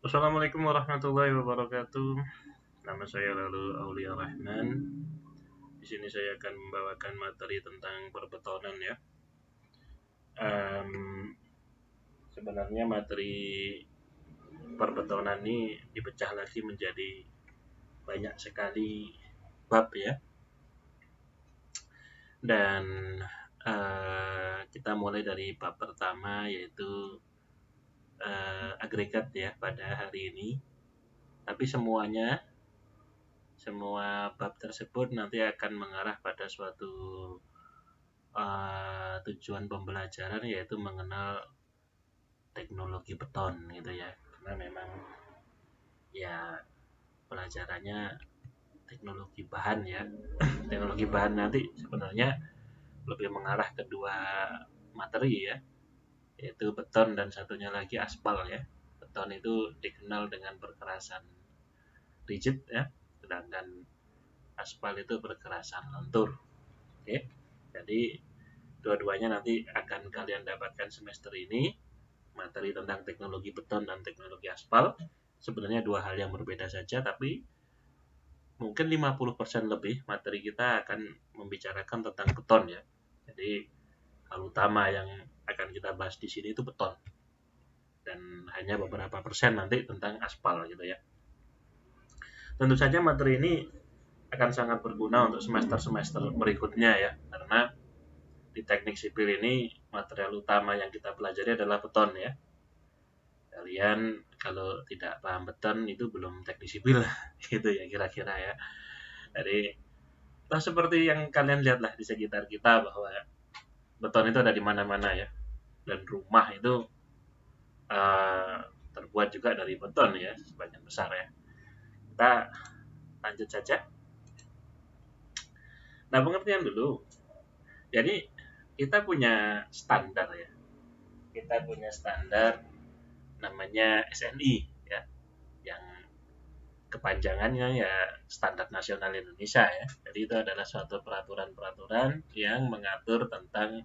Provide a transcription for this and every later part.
Assalamualaikum warahmatullahi wabarakatuh. Nama saya Lalu Aulia Rahman. Di sini saya akan membawakan materi tentang perbetonan ya. Em, Sebenarnya materi perbetonan ini dipecah lagi menjadi banyak sekali bab ya. Dan kita mulai dari bab pertama yaitu agregat ya pada hari ini. Tapi semua bab tersebut nanti akan mengarah pada suatu tujuan pembelajaran, yaitu mengenal teknologi beton gitu ya, karena memang ya pelajarannya teknologi bahan ya. Teknologi bahan nanti sebenarnya lebih mengarah ke dua materi ya, yaitu beton dan satunya lagi aspal ya. Beton itu dikenal dengan perkerasan rigid ya, sedangkan aspal itu berkerasan lentur. Oke, jadi dua-duanya nanti akan kalian dapatkan semester ini, materi tentang teknologi beton dan teknologi aspal. Sebenarnya dua hal yang berbeda saja, tapi mungkin 50% lebih materi kita akan membicarakan tentang beton ya. Jadi hal utama yang akan kita bahas di sini itu beton, dan hanya beberapa persen nanti tentang aspal gitu ya. Tentu saja materi ini akan sangat berguna untuk semester-semester berikutnya ya, karena di teknik sipil ini material utama yang kita pelajari adalah beton ya. Kalian kalau tidak paham beton itu belum teknik sipil gitu ya kira-kira ya. Jadi seperti yang kalian lihat lah di sekitar kita, bahwa beton itu ada di mana-mana ya, dan rumah itu uh, terbuat juga dari beton ya sebagian besar ya. Kita lanjut saja. Nah, pengertian dulu. Jadi kita punya standar ya, kita punya standar namanya SNI ya, yang kepanjangannya ya Standar Nasional Indonesia ya. Jadi itu adalah suatu peraturan-peraturan yang mengatur tentang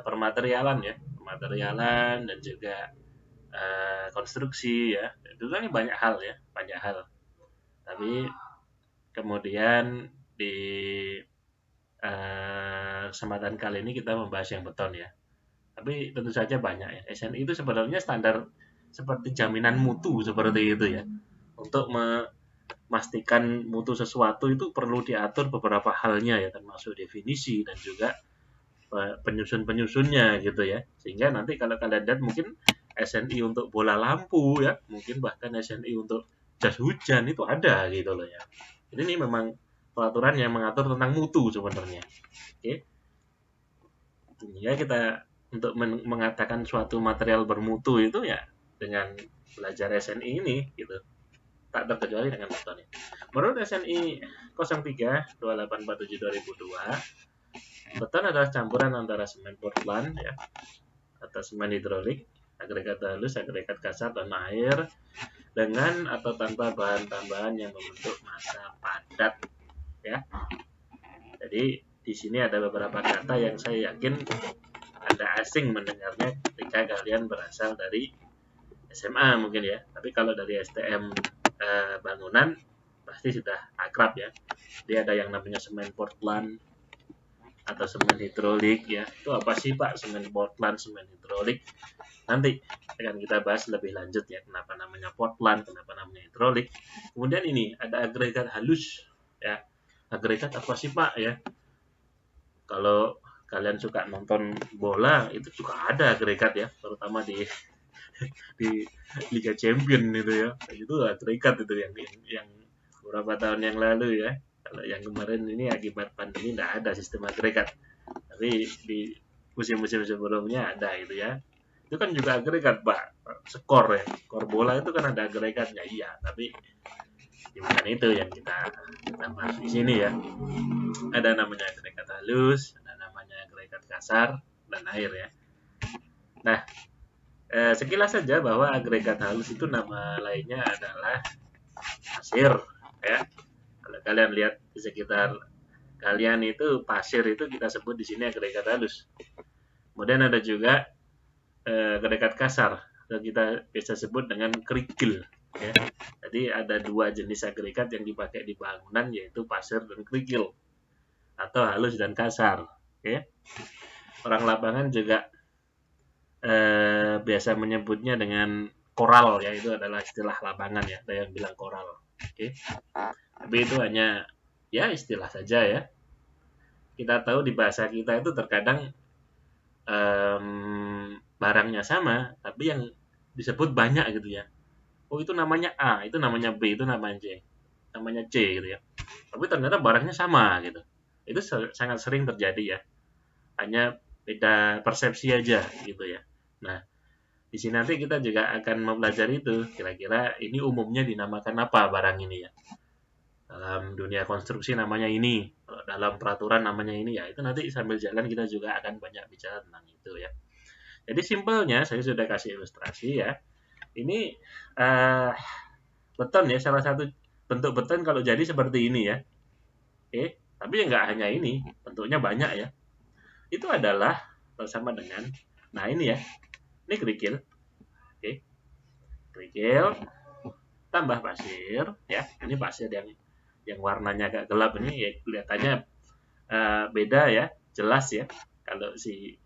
permaterialan ya, permaterialan dan juga konstruksi ya. Itu kan banyak hal ya, banyak hal. Tapi kemudian di kesempatan kali ini kita membahas yang beton ya. Tapi tentu saja banyak ya. SNI itu sebenarnya standar seperti jaminan mutu seperti itu ya. Untuk memastikan mutu sesuatu itu perlu diatur beberapa halnya ya, termasuk definisi dan juga penyusun-penyusunnya gitu ya. Sehingga nanti kalau kalian lihat mungkin SNI untuk bola lampu ya, mungkin bahkan SNI untuk jas hujan itu ada gitu loh ya. Jadi ini memang peraturan yang mengatur tentang mutu sebenarnya. Oke. Ya kita untuk mengatakan suatu material bermutu itu ya dengan belajar SNI ini gitu. Tak terkecuali dengan beton ya. Menurut SNI 03 2847 2002, beton adalah campuran antara semen Portland ya atau semen hidrolik, agregat halus, agregat kasar, dan air dengan atau tanpa bahan tambahan yang membentuk massa padat ya. Jadi di sini ada beberapa kata yang saya yakin Anda asing mendengarnya ketika kalian berasal dari SMA mungkin ya. Tapi kalau dari STM bangunan pasti sudah akrab ya. Dia ada yang namanya semen Portland atau semen hidrolik ya. Itu apa sih Pak semen Portland, semen hidrolik? Nanti akan kita bahas lebih lanjut ya, kenapa namanya Portland, kenapa namanya hidrolik. Kemudian ini ada agregat halus ya. Agregat apa sih Pak ya? Kalau kalian suka nonton bola itu juga ada agregat ya, terutama di Liga Champion itu ya. Itu agregat itu yang beberapa tahun yang lalu ya. Kalau yang kemarin ini akibat pandemi tidak ada sistem agregat. Tapi di musim-musim sebelumnya ada itu ya. Itu kan juga agregat Pak, skor ya, skor bola itu kan ada agregatnya iya, tapi bukan itu yang kita bahas di sini ya. Ada namanya agregat halus, ada namanya agregat kasar, dan air ya. Nah, sekilas saja bahwa agregat halus itu nama lainnya adalah pasir ya. Kalau kalian lihat di sekitar kalian itu pasir itu kita sebut di sini agregat halus. Kemudian ada juga agregat kasar. atau kita bisa sebut dengan kerikil ya. Jadi ada dua jenis agregat yang dipakai di bangunan, yaitu pasir dan kerikil atau halus dan kasar. Oke. Orang lapangan juga biasa menyebutnya dengan koral ya, itu adalah istilah lapangan ya, ada yang bilang koral. Oke. Tapi itu hanya ya istilah saja ya. Kita tahu di bahasa kita itu terkadang barangnya sama, tapi yang disebut banyak gitu ya. Oh itu namanya A, itu namanya B, itu namanya C gitu ya. Tapi ternyata barangnya sama gitu. Itu sangat sering terjadi ya. Hanya beda persepsi aja gitu ya. Nah, di sini nanti kita juga akan mempelajari itu. Kira-kira ini umumnya dinamakan apa barang ini ya. Dalam dunia konstruksi namanya ini, dalam peraturan namanya ini ya. Itu nanti sambil jalan kita juga akan banyak bicara tentang itu ya. Jadi simpelnya saya sudah kasih ilustrasi ya. Ini beton ya, salah satu bentuk beton kalau jadi seperti ini ya. Oke, tapi ya nggak hanya ini, bentuknya banyak ya. Itu adalah bersama dengan, nah ini ya, ini kerikil. Oke, kerikil tambah pasir ya. Ini pasir yang warnanya agak gelap ini ya, kelihatannya beda ya, jelas ya. Kalau si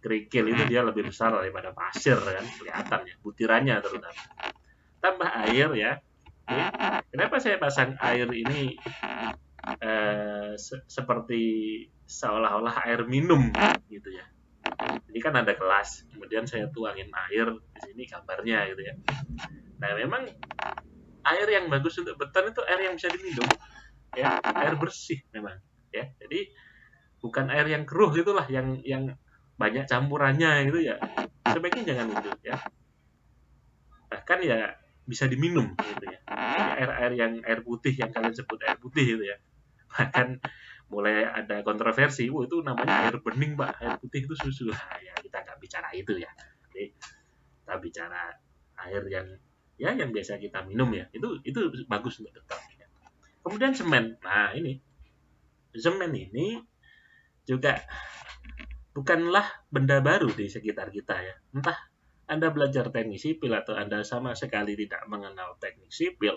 kerikil itu dia lebih besar daripada pasir kan, kelihatan ya, butirannya terutama. Tambah air ya. Oke. Kenapa saya pasang air ini seperti seolah-olah air minum gitu ya. Ini kan ada gelas, kemudian saya tuangin air di sini gambarnya gitu ya. Nah memang air yang bagus untuk beton itu air yang bisa diminum, ya, air bersih memang, ya. Jadi bukan air yang keruh gitulah, yang banyak campurannya gitu ya. Sebaiknya jangan itu ya. Bahkan ya bisa diminum gitu ya. Air-air yang air putih yang kalian sebut air putih gitu ya. Bahkan mulai ada kontroversi, itu namanya air bening pak, air putih itu susu. Nah, ya kita nggak bicara itu ya. Jadi kita bicara air yang biasa kita minum ya, itu bagus untuk beton. Ya. Kemudian semen, nah ini semen ini juga bukanlah benda baru di sekitar kita ya. Entah Anda belajar teknik sipil atau Anda sama sekali tidak mengenal teknik sipil,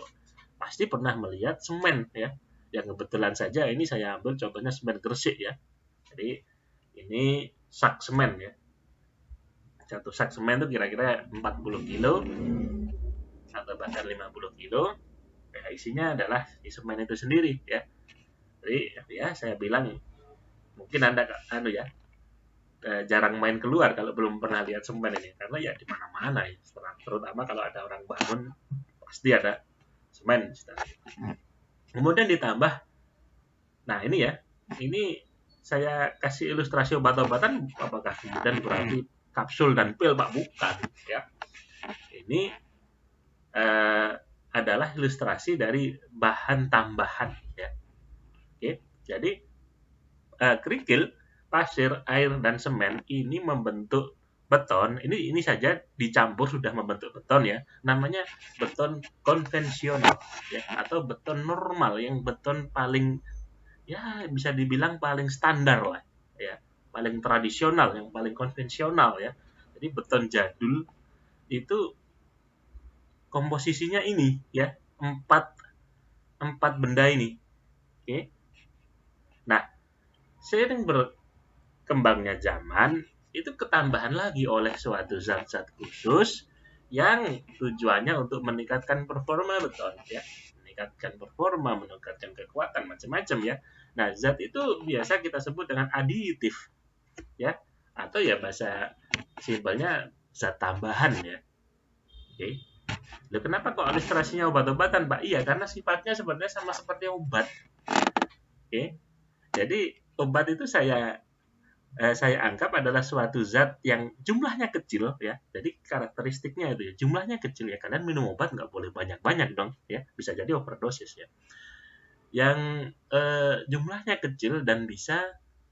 pasti pernah melihat semen ya. Yang kebetulan saja ini saya ambil contohnya semen Gresik ya. Jadi ini sak semen ya. Satu sak semen itu kira-kira 40 kilo atau bahkan 50 kilo. Ya, isinya adalah si semen itu sendiri ya. Jadi ya saya bilang mungkin Anda jarang main keluar kalau belum pernah lihat semen ini, karena ya di mana-mana ya. Terutama kalau ada orang bangun pasti ada semen. Kemudian ditambah, nah ini ya, ini saya kasih ilustrasi obat-obatan, apakah kemudian berarti kapsul dan pil pak? Bukan ya. Ini adalah ilustrasi dari bahan tambahan ya. Oke, jadi kerikil, pasir, air dan semen ini membentuk beton. Ini saja dicampur sudah membentuk beton ya. Namanya beton konvensional ya, atau beton normal, yang beton paling ya bisa dibilang paling standar lah ya, paling tradisional, yang paling konvensional ya. Jadi beton jadul itu komposisinya ini ya, empat benda ini. Oke. Nah, seiring berkembangnya zaman, itu ketambahan lagi oleh suatu zat-zat khusus yang tujuannya untuk meningkatkan performa beton ya, meningkatkan performa, meningkatkan kekuatan, macam-macam ya. Nah, zat itu biasa kita sebut dengan aditif ya, atau ya bahasa simpelnya zat tambahan ya. Oke. Loh, kenapa kok ilustrasinya obat-obatan, Pak? Iya, karena sifatnya sebenarnya sama seperti obat. Oke. Jadi obat itu saya anggap adalah suatu zat yang jumlahnya kecil ya. Jadi karakteristiknya itu ya, jumlahnya kecil ya. Kalian minum obat nggak boleh banyak-banyak dong ya. Bisa jadi overdosis ya. Yang jumlahnya kecil dan bisa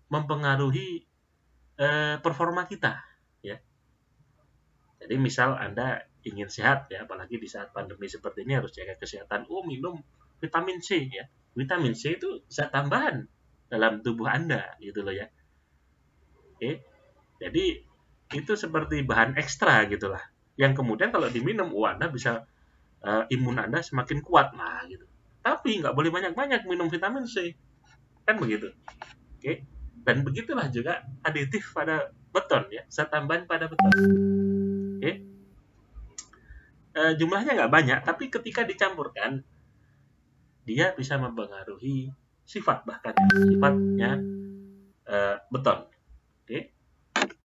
mempengaruhi performa kita ya. Jadi misal Anda ingin sehat ya, apalagi di saat pandemi seperti ini harus jaga kesehatan. Oh, minum vitamin C ya. Vitamin C itu zat tambahan dalam tubuh Anda gitu loh ya. Oke. Jadi itu seperti bahan ekstra gitulah. yang kemudian kalau diminum, Anda bisa imun Anda semakin kuat. Nah, gitu. Tapi nggak boleh banyak-banyak minum vitamin C, kan begitu. Oke. Dan begitulah juga aditif pada beton ya, zat tambahan pada beton. Oke. Jumlahnya nggak banyak, tapi ketika dicampurkan, dia bisa mempengaruhi sifat, bahkan sifatnya beton. Oke.